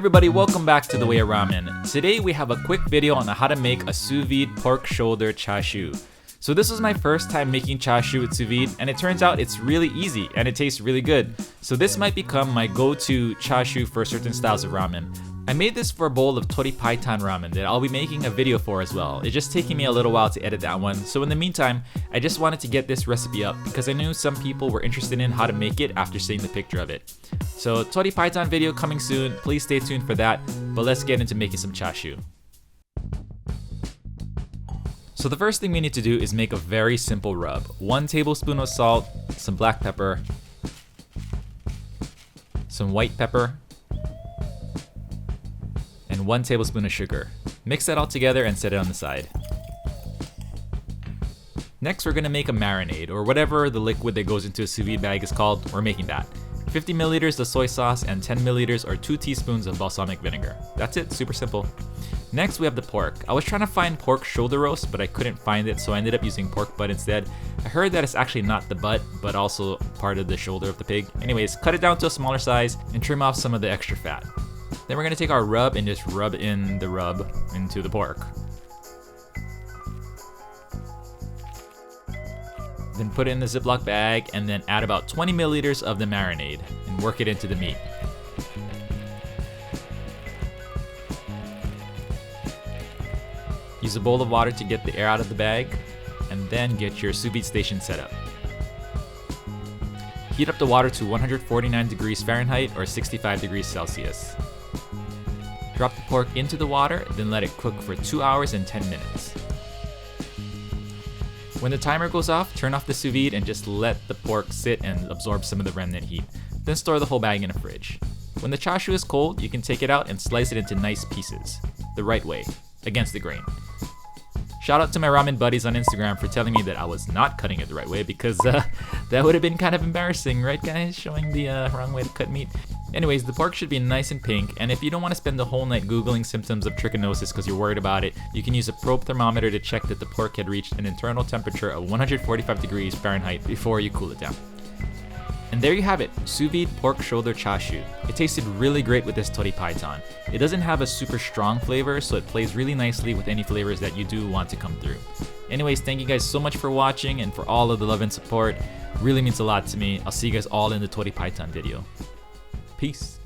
everybody, welcome back to The Way of Ramen. Today we have a quick video on how to make a sous vide pork shoulder chashu. So this was my first time making chashu with sous vide, and it turns out it's really easy and it tastes really good. So this might become my go-to chashu for certain styles of ramen. I made this for a bowl of tori paitan ramen that I'll be making a video for as well. It's just taking me a little while to edit that one, so in the meantime, I just wanted to get this recipe up because I knew some people were interested in how to make it after seeing the picture of it. So tori paitan video coming soon, please stay tuned for that, but let's get into making some chashu. So the first thing we need to do is make a very simple rub. 1 tablespoon of salt, some black pepper, some white pepper, and 1 tablespoon of sugar. Mix that all together and set it on the side. Next, we're gonna make a marinade, or whatever the liquid that goes into a sous vide bag is called. We're making that. 50 milliliters of soy sauce and 10 milliliters or 2 teaspoons of balsamic vinegar. That's it, super simple. Next, we have the pork. I was trying to find pork shoulder roast, but I couldn't find it, so I ended up using pork butt instead. I heard that it's actually not the butt, but also part of the shoulder of the pig. Anyways, cut it down to a smaller size and trim off some of the extra fat. Then we're gonna take our rub and just rub in the rub into the pork. Then put it in the Ziploc bag and then add about 20 milliliters of the marinade and work it into the meat. Use a bowl of water to get the air out of the bag and then get your sous vide station set up. Heat up the water to 149 degrees Fahrenheit or 65 degrees Celsius. Drop the pork into the water, then let it cook for 2 hours and 10 minutes. When the timer goes off, turn off the sous vide and just let the pork sit and absorb some of the remnant heat. Then store the whole bag in a fridge. When the chashu is cold, you can take it out and slice it into nice pieces, the right way, against the grain. Shout out to my ramen buddies on Instagram for telling me that I was not cutting it the right way because that would have been kind of embarrassing, right guys? Showing the wrong way to cut meat. Anyways, the pork should be nice and pink, and if you don't want to spend the whole night googling symptoms of trichinosis because you're worried about it, you can use a probe thermometer to check that the pork had reached an internal temperature of 145 degrees Fahrenheit before you cool it down. And there you have it, sous vide pork shoulder chashu. It tasted really great with this tori paitan. It doesn't have a super strong flavor, so it plays really nicely with any flavors that you do want to come through. Anyways, thank you guys so much for watching and for all of the love and support. It really means a lot to me. I'll see you guys all in the tori paitan video. Peace.